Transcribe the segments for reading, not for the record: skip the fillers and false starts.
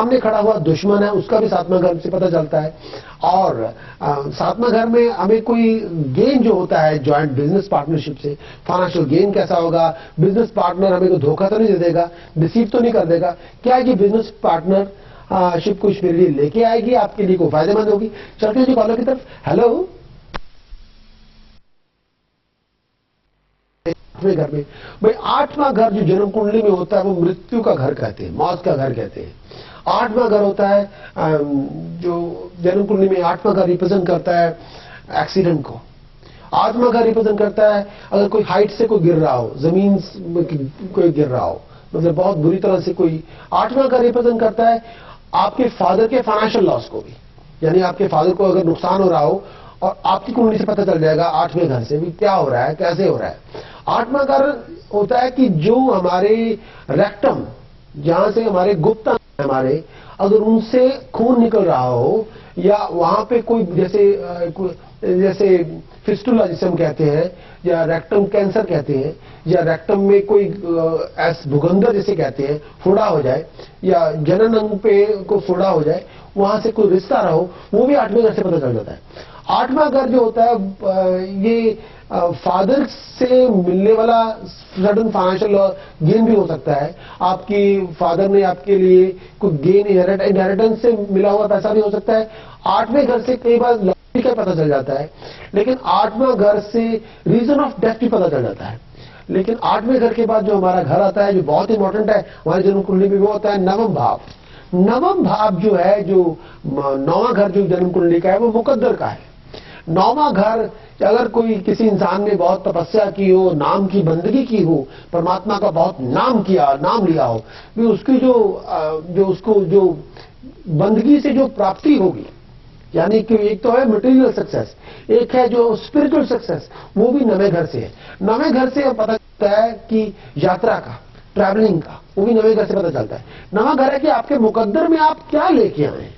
सामने खड़ा हुआ दुश्मन है उसका भी सातवां घर से पता चलता है। और सातवां घर में हमें कोई गेन जो होता है जॉइंट बिजनेस पार्टनरशिप से, फाइनेंशियल गेन कैसा होगा, बिजनेस पार्टनर हमें कोई धोखा तो नहीं दे देगा, डिसीव तो नहीं कर देगा, क्या है कि बिजनेस पार्टनरशिप कुछ मेरे लिए लेके आएगी, आपके लिए कोई फायदेमंद होगी। चलते हैं जी कॉलर की तरफ। हेलो, आठवें घर में भाई, आठवां घर जो जन्म कुंडली में होता है वो मृत्यु का घर कहते हैं, मौत का घर कहते हैं। आठवां घर होता है जो जन्म कुंडली में आठवां घर रिप्रेजेंट करता है एक्सीडेंट को। आठवां घर रिप्रेजेंट करता है अगर कोई हाइट से कोई गिर रहा हो, जमीन कोई गिर रहा हो, मतलब बहुत बुरी तरह से कोई। आठवां घर रिप्रेजेंट करता है आपके फादर के फाइनेंशियल लॉस को भी, यानी आपके फादर को अगर नुकसान हो रहा हो और आपकी कुंडली से पता चल जाएगा आठवें घर से भी क्या हो रहा है, कैसे हो रहा है। आठवां घर होता है कि जो हमारे रेक्टम, जहां से हमारे गुप्त हमारे, अगर उनसे खून निकल रहा हो या वहां पे कोई जैसे फिस्टुला जिसे हम कहते हैं, या रेक्टम कैंसर कहते हैं, या रेक्टम में कोई भूगंदर जिसे कहते हैं फोड़ा हो जाए, या जनन अंग पे को फोड़ा हो जाए, वहां से कोई रिश्ता रहो, वो भी आठवें घर से पता चल जाता है। आठवां घर जो होता है ये फादर से मिलने वाला सडन फाइनेंशियल गेन भी हो सकता है। आपकी फादर ने आपके लिए कोई गेन इनहेरिटेंस से मिला हुआ पैसा भी हो सकता है। आठवें घर से कई बार लॉटरी का पता चल जाता है, लेकिन आठवां घर से रीजन ऑफ डेथ भी पता चल जाता है। लेकिन आठवें घर के बाद जो हमारा घर आता है जो बहुत इंपॉर्टेंट है हमारी जन्म कुंडली में, वो होता है नवम भाव। नवम भाव जो है, जो नौवां घर जो जन्म कुंडली का है वो मुकद्दर का है। नौवां घर, अगर कोई किसी इंसान ने बहुत तपस्या की हो, नाम की बंदगी की हो, परमात्मा का बहुत नाम लिया हो, भी उसकी जो उसको जो बंदगी से जो प्राप्ति होगी, यानी कि एक तो है मटेरियल सक्सेस, एक है जो स्पिरिचुअल सक्सेस, वो भी नवे घर से है। नवे घर से पता चलता है कि यात्रा का, ट्रैवलिंग का, वो भी नवे घर से पता चलता है। नवा घर है कि आपके मुकद्दर में आप क्या लेके आए हैं।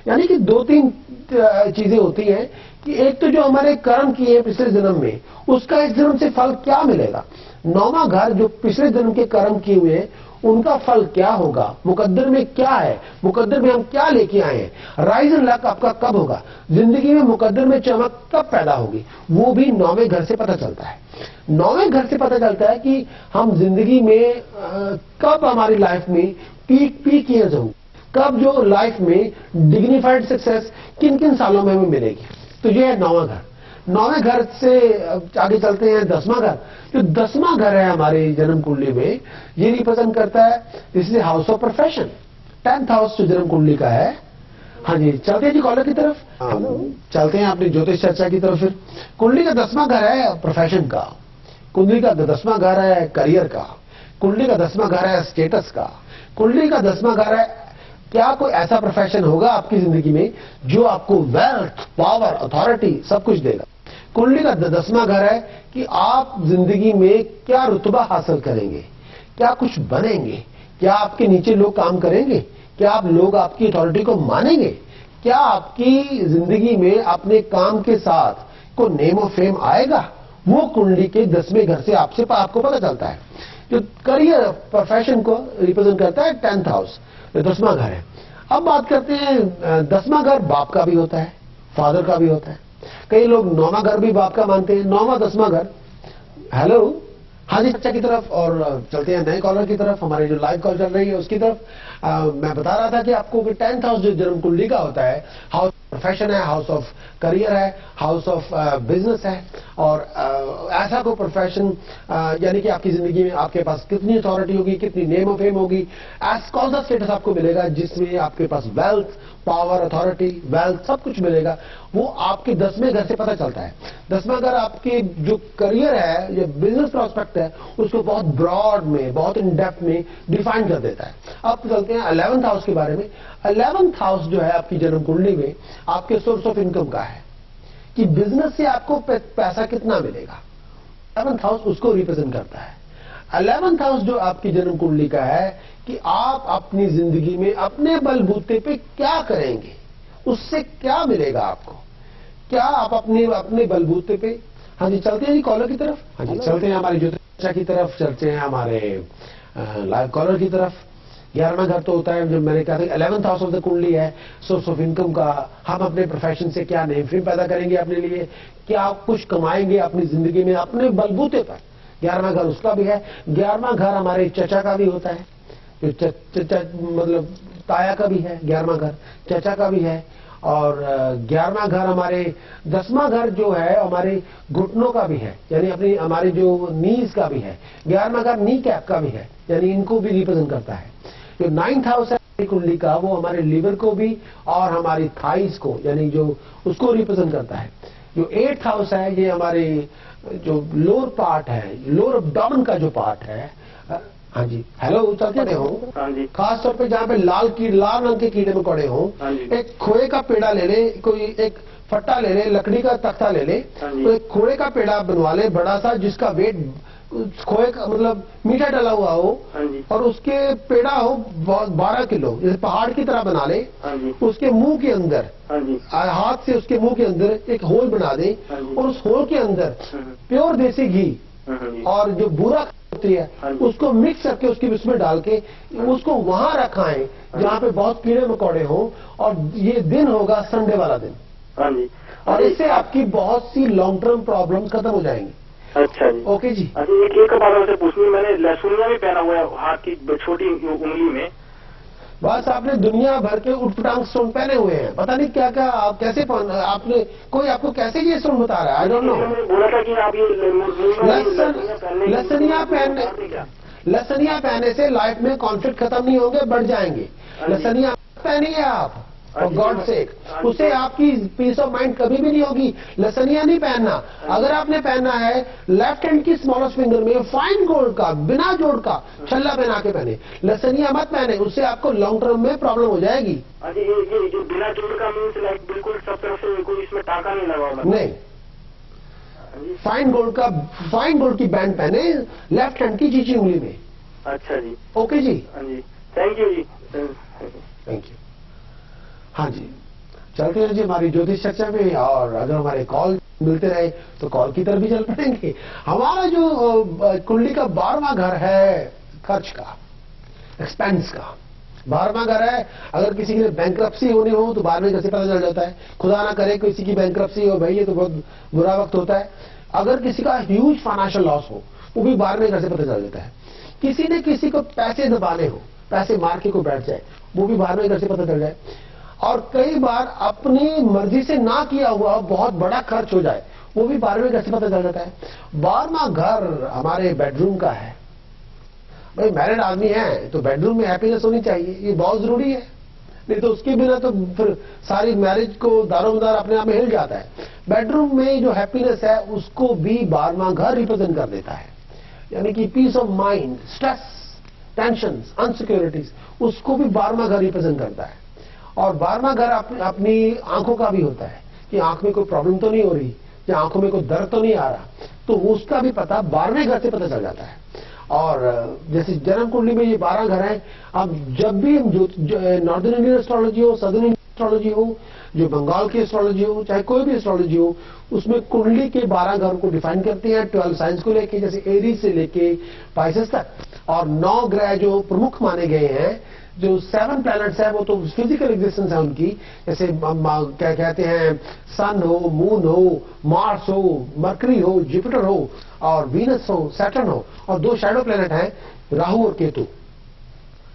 यानी कि दो तीन चीजें होती हैं कि एक तो जो हमारे कर्म किए पिछले जन्म में, उसका इस जन्म से फल क्या मिलेगा। नौवां घर जो पिछले जन्म के कर्म किए हुए हैं उनका फल क्या होगा, मुकद्दर में क्या है, मुकद्दर में हम क्या लेके आए हैं, राइज इन लक आपका कब होगा, जिंदगी में मुकद्दर में चमक कब पैदा होगी, वो भी नौवें घर से पता चलता है। नौवें घर से पता चलता है कि हम जिंदगी में कब हमारी लाइफ में पीक ईयर्स होंगे, कब जो लाइफ में डिग्निफाइड सक्सेस किन किन सालों में हमें मिलेगी। तो ये है नौवां घर। नौवें घर से आगे चलते हैं दसवां घर। जो दसवां घर है हमारे जन्म कुंडली में, ये रिप्रेजेंट करता है इसलिए house of profession. 10th house जो जन्म कुंडली का है। हाँ जी, चलते हैं जी कॉलर की तरफ। चलते हैं अपनी ज्योतिष चर्चा की तरफ। फिर कुंडली का 10वां घर है प्रोफेशन का, कुंडली का 10वां घर है करियर का, कुंडली का 10वां घर है स्टेटस का, कुंडली का 10वां घर है क्या कोई ऐसा प्रोफेशन होगा आपकी जिंदगी में जो आपको वेल्थ, पावर, अथॉरिटी सब कुछ देगा। कुंडली का 10वां घर है कि आप जिंदगी में क्या रुतबा हासिल करेंगे, क्या कुछ बनेंगे, क्या आपके नीचे लोग काम करेंगे, क्या लोग आपकी अथॉरिटी को मानेंगे, क्या आपकी जिंदगी में अपने काम के साथ को नेम और फेम आएगा। वो कुंडली के 10वें घर से आपको पता चलता है। जो करियर प्रोफेशन को रिप्रेजेंट करता है 10th हाउस, 10वां घर है। अब बात करते हैं 10वां घर बाप का भी होता है, फादर का भी होता है। कई लोग 9वां घर भी बाप का मानते हैं। 9वां 10वां घर। हेलो, हाँ जी, चर्चा की तरफ और चलते हैं नए कॉलर की तरफ। हमारी जो लाइव कॉल चल रही है उसकी तरफ। मैं बता रहा था कि आपको 10th हाउस जो जन्म कुंडली का होता है, हाउस प्रोफेशन है, हाउस ऑफ करियर है, हाउस ऑफ बिजनेस है। और ऐसा कोई प्रोफेशन यानी कि आपकी जिंदगी में आपके पास कितनी अथॉरिटी होगी, कितनी नेम ऑफ फेम होगी, कौन सा स्टेटस आपको मिलेगा जिसमें आपके पास वेल्थ, पावर, अथॉरिटी, वेल्थ सब कुछ मिलेगा, वो आपके 10वें घर से पता चलता है। 10वां घर आपके जो करियर है या बिजनेस प्रोस्पेक्ट है उसको बहुत ब्रॉड में, बहुत इन डेप्थ में डिफाइन कर देता है। अब चलते हैं 11th हाउस के बारे में। 11th हाउस जो है आपकी जन्म कुंडली में आपके सोर्स ऑफ इनकम का है कि बिजनेस से आपको पैसा कितना मिलेगा। 11th हाउस उसको रिप्रेजेंट करता है। 11th हाउस जो आपकी जन्म कुंडली का है कि आप अपनी जिंदगी में अपने बलबूते पे क्या करेंगे, उससे क्या मिलेगा आपको, क्या आप अपने बलबूते पे। हाँ जी, चलते हैं जी कॉलर की तरफ। हाँ जी, चलते हैं हमारी ज्योतिषा की तरफ, चलते हैं हमारे लाइव कॉलर की तरफ। 11वां घर तो होता है, जो मैंने कहा था 11th हाउस ऑफ द कुंडली है सोर्स ऑफ इनकम का। हम अपने प्रोफेशन से क्या नेम फेम पैदा करेंगे अपने लिए, क्या कुछ कमाएंगे अपनी जिंदगी में अपने बलबूते पर, 11वां घर उसका भी है। 11वां घर हमारे चचा का भी होता है, जो चचा मतलब ताया का भी है, 11वां घर चचा का भी है। और 11वां घर हमारे 10वां घर जो है हमारे घुटनों का भी है, यानी अपनी हमारे जो नीज का भी है। 11वां घर नी कैप का भी है, यानी इनको भी रिप्रेजेंट करता है। जो 9th हाउस है कुंडली का, वो हमारे लिवर को भी और हमारी थाइस को, यानी जो उसको रिप्रेजेंट करता है। जो 8th हाउस है ये हमारे जो लोअर पार्ट है, लोअर एब्डोमेन का जो पार्ट है। हाँ जी, हेलो, चलते हो। हाँ जी। खास तौर पे जहाँ पे लाल रंग के कीड़े मकोड़े हों, हाँ जी। एक खोए का पेड़ा ले ले, कोई एक फट्टा ले ले, लकड़ी का तख्ता ले ले, हाँ जी। तो एक खोए का पेड़ा बनवा ले बड़ा सा, जिसका वेट खोए का मतलब मीठा डला हुआ हो, हाँ जी। और उसके पेड़ा हो 12 किलो, जैसे पहाड़ की तरह बना ले। हाँ जी। उसके मुंह के अंदर हाँ जी। हाथ से उसके मुंह के अंदर एक होल बना दे, हाँ जी। और उस होल के अंदर प्योर देसी घी हाँ जी। और जो बूरा होती है हाँ जी। उसको मिक्स करके उसकी उसमें डाल के उसको वहां रखाएं जहाँ पे बहुत कीड़े मकोड़े हों, और ये दिन होगा संडे वाला दिन, हाँ जी। और इससे आपकी बहुत सी लॉन्ग टर्म प्रॉब्लम्स खत्म हो जाएंगी। अच्छा जी। ओके जी। अच्छा, एक बात आपसे पूछनी है, मैंने लहसुनिया भी पहना हुआ है हाथ की छोटी उंगली में। बस आपने दुनिया भर के उटपटांग स्टोन पहने हुए हैं, पता नहीं क्या क्या आप कैसे आपने कोई आपको कैसे ये स्टोन बता रहा है, आई डोंट नो। बोला था कि आप ये लसनिया पहनने से लाइफ में कॉन्फ्लिक्ट खत्म नहीं होंगे, बढ़ जाएंगे। लसनिया पहनिए आप, और गॉड सेक, उससे आपकी पीस ऑफ माइंड कभी भी नहीं होगी। लसनिया नहीं पहनना। अगर आपने पहनना है लेफ्ट हैंड की स्मॉलेस्ट फिंगर में फाइन गोल्ड का बिना जोड़ का छल्ला पहना के पहने, लसनिया मत पहने, उससे आपको लॉन्ग टर्म में प्रॉब्लम हो जाएगी। ये जो बिना जोड़ का मीन्स लाइक बिल्कुल सब तरफ से कोई इसमें टाका नहीं लगा होगा? नहीं, फाइन गोल्ड की बैंड पहने लेफ्ट हैंड की चीची उंगली में। अच्छा जी। ओके जी। हाँ जी, थैंक यू जी। Thank you. हाँ जी, चलते हैं जी हमारी ज्योतिष चर्चा में, और अगर हमारे कॉल मिलते रहे तो कॉल की तरफ भी चल पड़ेंगे। हमारा जो कुंडली का 12वां घर है खर्च का, एक्सपेंस का 12वां घर है। अगर किसी के बैंक्रप्सी होनी हो तो 12वें घर से पता चल जाता है। खुदा ना करे किसी की बैंक्रप्सी हो, भाई ये तो बहुत बुरा वक्त होता है। अगर किसी का ह्यूज फाइनेंशियल लॉस हो, वो भी 12वें घर से पता चल जाता है। किसी ने किसी को पैसे दबाने हो, पैसे मार के कोई बैठ जाए, वो भी 12वें घर से पता चल जाए। और कई बार अपनी मर्जी से ना किया हुआ बहुत बड़ा खर्च हो जाए, वो भी 12वें घर से पता चल जाता है। 12वां घर हमारे बेडरूम का है। भाई मैरिड आदमी है तो बेडरूम में हैप्पीनेस होनी चाहिए, ये बहुत जरूरी है, नहीं तो उसके बिना तो फिर सारी मैरिज को दारोमदार अपने आप में हिल जाता है। बेडरूम में जो हैप्पीनेस है उसको भी 12वां घर रिप्रेजेंट कर देता है, यानी कि peace of mind, stress, tension, insecurities, उसको भी 12वां घर रिप्रेजेंट करता है। और 12वां घर अपनी आंखों का भी होता है कि आंख में कोई प्रॉब्लम तो नहीं हो रही, या आंखों में कोई दर्द तो नहीं आ रहा, तो उसका भी पता 12वें घर से पता चल जाता है। और जैसे जन्म कुंडली में ये 12 घर हैं। अब जब भी हम नॉर्दर्न इंडियन एस्ट्रोलॉजी हो, सदर्न इंडियन एस्ट्रोलॉजी हो, जो बंगाल की एस्ट्रोलॉजी हो, चाहे कोई भी एस्ट्रोलॉजी हो, उसमें कुंडली के 12 घर को डिफाइन करते हैं 12 साइंस को लेके, जैसे एरीज से लेके पाइसेस तक। और 9 ग्रह जो प्रमुख माने गए हैं, जो 7 प्लैनेट्स है, वो तो फिजिकल एग्जिस्टेंस है उनकी, जैसे क्या कहते हैं, सन हो, मून हो, मार्स हो, मरकरी हो, जुपिटर हो, और वीनस हो, सैटर्न हो, और 2 शैडो प्लैनेट हैं, राहु और केतु।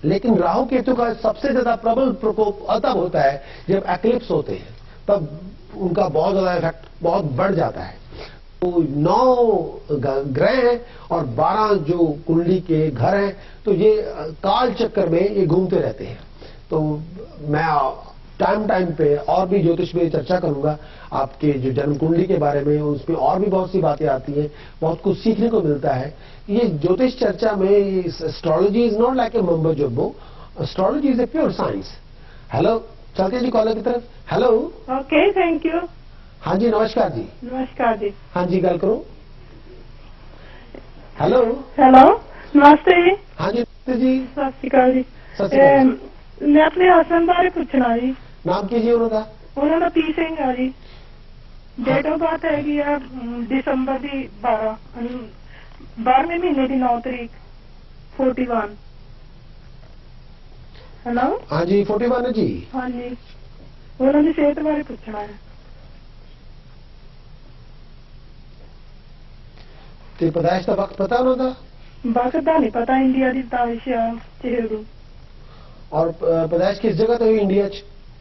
लेकिन राहु केतु का सबसे ज्यादा प्रबल प्रकोप तब होता है जब एक्लिप्स होते हैं, तब उनका बहुत ज्यादा इफेक्ट बहुत बढ़ जाता है। तो 9 ग्रह हैं और 12 जो कुंडली के घर हैं, तो ये काल चक्कर में ये घूमते रहते हैं। तो मैं टाइम पे और भी ज्योतिष में चर्चा करूंगा आपके जो जन्म कुंडली के बारे में, उसमें और भी बहुत सी बातें आती हैं, बहुत कुछ सीखने को मिलता है। ये ज्योतिष चर्चा में astrology is not like a mumbo jumbo, astrology is a pure science. Hello, चलते जी कॉलर की तरफ। हेलो। Okay, thank you. हाँ जी, नमस्कार जी। नमस्कार जी। हाँ जी, गल करो। हेलो। हेलो, नमस्ते जी। हाँ जी, नमस्ते जी। सत श्री अकाल जी। सत श्री अकाल जी। मैं अपने हसबैंड बारे पूछना जी। नाम कीजिए उनका। उन्होंने पी सिंह है जी। डेट ऑफ बर्थ हैगी है दिसंबर की 12वें महीने की 9 तारीख 41। हेलो हाँ जी 41 है जी। हाँ जी ਉਹਨਾਂ ਦੀ ਸਿਹਤ ਬਾਰੇ ਪੁੱਛਣਾ ਹੈ ਤੇ ਪਦਾਇਸ਼ ਦਾ ਵਕਤ ਪਤਾ ਉਹਨਾਂ ਦਾ? ਵਕਤ ਦਾ ਨਹੀਂ ਪਤਾ ਇੰਡੀਆ ਦੀ ਤਾਇਸ਼ ਆ ਚਿਹਰੂ और पैदाइश किस जगह तो हुई इंडिया च?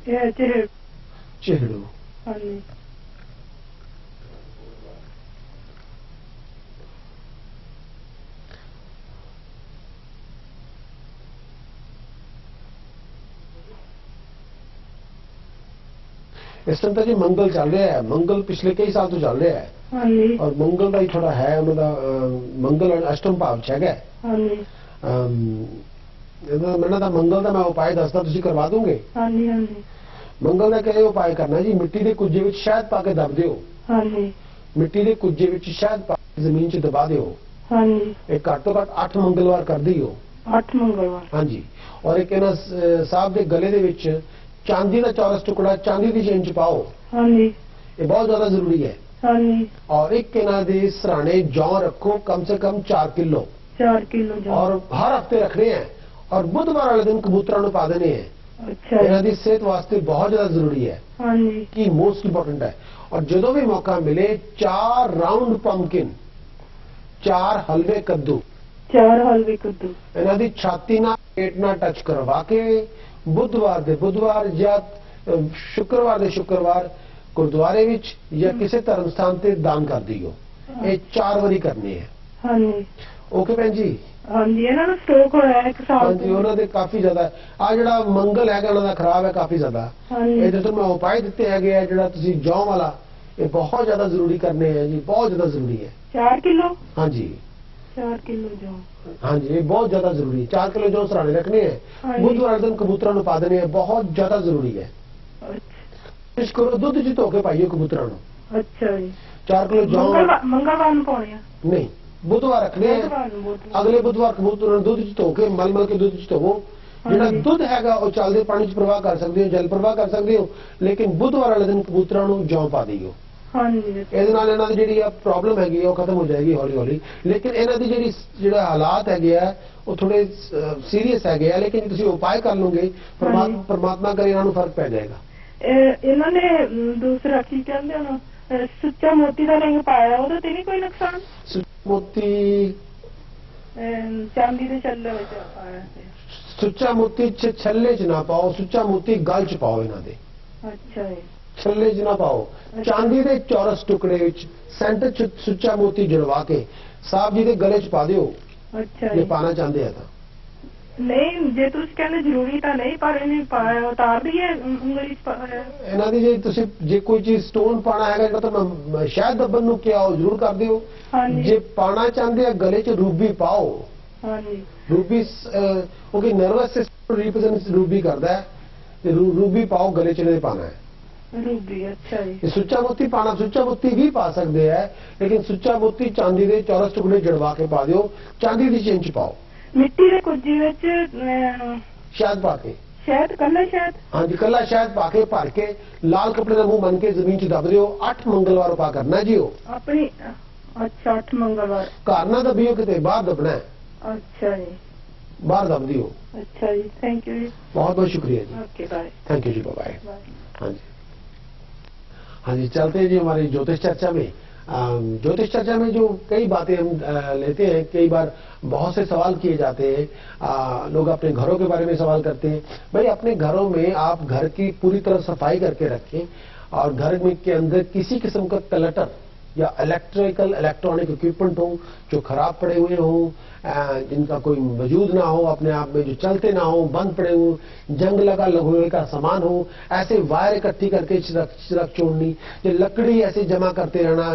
ਇਹ ਚਿਹਰੂ चेहड़ू। हाँ जी इस टाइम तो जी मंगल चल रहा है, मंगल पिछले कई साल तो चल रहा है हाँ जी और मंगल का ही थोड़ा है उन्होंने मंगल अष्टम भाव च है। हाँ जी मैंने तो मंगल का मैं उपाय दसदा तुसीं करवा दूंगे। हाँ जी हाँ जी मंगल का क्या उपाय करना जी, मिट्टी के कुजे विच शहद पा के दब दिओ, हाँ जी मिट्टी के कुजे विच शहद पा के जमीन च दबा दिओ, हाँ जी एक घट तो घट 8 मंगलवार कर दिओ। 8 मंगलवार हाँ जी और एक इन्हां साहब के गले दे विच चांदी का चौरस टुकड़ा चांदी की चेन च पाओ, हाँ जी ये बहुत ज्यादा जरूरी है। हाँ जी और एक इन्हां दे सराणे जौ रखो कम से कम 4 किलो 4 किलो जो और हर हफ्ते रखने हैं और बुधवार वाले दिन कबूतरों को पा देने हैं। अच्छा इन्हां जी दी सेहत वास्ते बहुत ज्यादा जरूरी है हाँ जी कि मोस्ट इंपोर्टेंट है। और जो भी मौका मिले 4 राउंड पंपकिन 4 हलवे कद्दू 4 हलवे कद्दू इन्हां दी छाती ना पेट ना टच करवा के बुधवार दे बुधवार या शुक्रवार दे शुक्रवार गुरुद्वारे विच या किसी धर्म स्थान ते दान कर दियो। ये 4 वारी करने हैं। हाँ जी ओके भैन जी। हाँ जी इन्होंने स्ट्रोक होया 1 हाँ साल जी उन्होंने काफी ज्यादा आ जड़ा मंगल है उन्होंने खराब है काफी ज्यादा। हाँ जी ये जो मैं उपाय दिते है जड़ा तुसी जौ वाला ये बहुत ज्यादा जरूरी करने हैं जी, बहुत ज्यादा जरूरी है। 4 किलो हाँ जी 4 किलो जो हाँ जी ये बहुत ज्यादा जरूरी है। 4 किलो जौ सराने रखने हैं, हाँ जी। बुधवार दिन कबूतरों को पा देने हैं, बहुत ज्यादा जरूरी है। अच्छा कोशिश करो दूध च धो के पाइए कबूतरों को। अच्छा जी 4 किलो जौ मंगलवार ਨੂੰ ਪਾਉਣੇ ਆ नहीं बुधवार रखने हैं, बुधवार ਨੂੰ बुधवार अगले बुधवार कबूतर ਨੂੰ ਦੁੱਧ ਚ ਧੋ ਕੇ ਮਲ ਕੇ ਦੁੱਧ ਚ ਧੋਵੋ। ਜਿਹੜਾ ਦੁੱਧ ਹੈਗਾ ਉਹ ਚੱਲਦੇ ਪਾਣੀ ਚ ਪ੍ਰਵਾਹ ਕਰ ਸਕਦੇ ਹੋ, ਜਲ ਪ੍ਰਵਾਹ ਕਰ ਸਕਦੇ ਹੋ, ਲੇਕਿਨ ਬੁੱਧਵਾਰ ਵਾਲੇ ਦਿਨ ਕਬੂਤਰਾਂ ਨੂੰ ਜੌਂ ਪਾ ਦਿਓ। हाँ जी ਇਹਦੇ ਨਾਲ ਇਹਨਾਂ ਦੀ ਜਿਹੜੀ ਆ ਪ੍ਰੋਬਲਮ ਹੈਗੀ ਉਹ ਖਤਮ ਹੋ ਜਾਏਗੀ ਹੌਲੀ ਹੌਲੀ। ਲੇਕਿਨ ਇਹਨਾਂ ਦੀ ਜਿਹੜਾ ਹਾਲਾਤ ਹੈਗੇ ਆ ਉਹ ਥੋੜੇ ਸੀਰੀਅਸ ਹੈਗੇ ਆ, ਲੇਕਿਨ ਤੁਸੀਂ ਉਪਾਅ ਕਰ ਲਓਗੇ ਪਰਮਾਤਮਾ ਕਰੇ ਇਹਨਾਂ ਨੂੰ ਫਰਕ ਪੈ ਜਾਏਗਾ। ਇਹਨਾਂ ਨੇ ਦੂਸਰਾ ਕੀ ਕਹਿੰਦੇ ਉਹਨੂੰ ਸੁੱਚਾ ਮੋਤੀ ਦਾ ਰਿੰਗ ਪਾਇਆ ਉਹਦੇ ਤੇ ਨਹੀਂ ਕੋਈ ਨੁਕਸਾਨ? मोती ਚਾਂਦੀ ਦੇ ਛੱਲੇ ਵਿੱਚ ਪਾਇਆ ਸੀ। ਸੁੱਚਾ ਮੋਤੀ ਛੱਲੇ ਚ ਨਾ ਪਾਓ, ਸੁੱਚਾ ਮੋਤੀ ਗਲ ਚ ਪਾਓ ਇਹਨਾਂ ਦੇ। ਅੱਛਾ ਜੀ ਛੱਲੇ ਚ ਨਾ ਪਾਓ, ਚਾਂਦੀ ਦੇ ਚੌਰਸ ਟੁਕੜੇ ਵਿੱਚ ਸੈਂਟਰ ਚ ਸੁੱਚਾ ਮੋਤੀ ਜੜਵਾ ਕੇ ਸਾਹਿਬ ਜੀ ਦੇ ਗਲੇ ਚ ਪਾ ਦਿਓ ਅੱਛਾ ਜੇ ਜੀ ਪਾਣਾ ਚਾਹੁੰਦੇ ਆ ਤਾਂ। ਨਹੀਂ ਜੇ ਤੁਸੀਂ ਕਹਿੰਦੇ ਜ਼ਰੂਰੀ ਤਾਂ ਨਹੀਂ ਪਰ ਇਹਨੇ ਪਾਇਆ ਉਤਾਰ ਦਈਏ ਉਂਗਲੀ ਚ ਪਾਇਆ ਇਹਨਾਂ ਦੀ ਜੇ ਤੁਸੀਂ ਜੇ ਕੋਈ ਚੀਜ਼ ਸਟੋਨ ਪਾਣਾ ਹੈਗਾ ਜਿਹੜਾ ਤਾਂ ਮੈਂ ਸ਼ਾਇਦ ਦੱਬਣ ਨੂੰ ਕਿਹਾ ਉਹ ਜ਼ਰੂਰ ਕਰ ਦਿਓ। ਹਾਂਜੀ ਜੇ ਪਾਣਾ ਚਾਹੁੰਦੇ ਆ ਗਲੇ ਚ ਰੂਬੀ ਪਾਓ। ਹਾਂਜੀ ਰੂਬੀ ਕਿਉਂਕਿ ਨਰਵਸ ਸਿਸਟਮ ਰਿਪਰੈਜ਼ੈਂਟ ਰੂਬੀ ਕਰਦਾ ਹੈ ਤੇ ਰੂਬੀ ਪਾਓ ਗਲੇ ਚ ਨਹੀਂ ਪਾਣਾ ਹੈ। ਰੂਬੀ ਅੱਛਾ ਜੀ ਇਹ ਸੁੱਚਾ ਮੋਤੀ ਪਾਣਾ, ਸੁੱਚਾ ਮੋਤੀ ਵੀ ਪਾ ਸਕਦੇ ਆ ਲੇਕਿਨ ਸੁੱਚਾ ਮੋਤੀ ਚਾਂਦੀ ਦੇ ਚੌਰਸ ਟੁਕੜੇ ਜੜਵਾ ਕੇ ਪਾ ਦਿਓ, ਚਾਂਦੀ ਦੀ ਚੇਨ ਚ ਪਾਓ ਮਿੱਟੀ ਦੇ ਕੁੱਜੇ ਵਿੱਚ ਸ਼ਾਇਦ ਪਾ ਕੇ। ਸ਼ਾਇਦ ਕੱਲਾ ਸ਼ਾਇਦ हाँ जी कला शायद पाके भर के लाल कपड़े का मुंह बन के जमीन च दब दियो। 8 मंगलवार पा करना जी हो ਆਪਣੀ ਅੱਛਾ 8 ਮੰਗਲਵਾਰ घर ना दबियो किते बाहर दबना है, ਅੱਛਾ ਜੀ बाहर दब दियो। ਅੱਛਾ ਜੀ ਥੈਂਕ ਯੂ ਜੀ बहुत बहुत शुक्रिया जी, ਓਕੇ ਬਾਏ थैंक यू जी, बाय बाय। ਬਾਏ हाँ जी हाँ जी चलते हैं जी हमारी ज्योतिष चर्चा में। ज्योतिष चर्चा में जो कई बातें हम लेते हैं, कई बार बहुत से सवाल किए जाते हैं। लोग अपने घरों के बारे में सवाल करते हैं। भाई अपने घरों में आप घर की पूरी तरह सफाई करके रखें और घर में के अंदर किसी किस्म का क्लटर या इलेक्ट्रॉनिक इक्विपमेंट हो जो खराब पड़े हुए हो, जिनका कोई वजूद ना हो, अपने आप में जो चलते ना हो, बंद पड़े हो, जंग लगा लोहे का सामान हो, ऐसे वायर इकट्ठी करके रख छोड़नी, ये लकड़ी ऐसे जमा करते रहना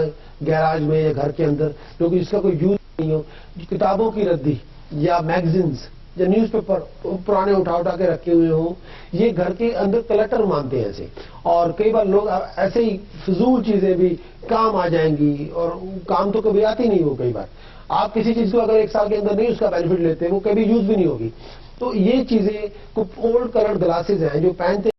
गैराज में या घर के अंदर क्योंकि इसका कोई यूज नहीं हो, किताबों की रद्दी या मैगजीन्स या न्यूज़पेपर पुराने उठा के रखे हुए हो, ये घर के अंदर क्लटर मानते हैं ऐसे। और कई बार लोग ऐसे ही फिजूल चीजें भी काम आ जाएंगी और काम तो कभी आती नहीं हो। कई बार आप किसी चीज को अगर 1 साल के अंदर नहीं उसका बेनिफिट लेते वो कभी यूज भी नहीं होगी। तो ये चीजें कुछ ओल्ड कलर्ड ग्लासेस हैं जो पहनते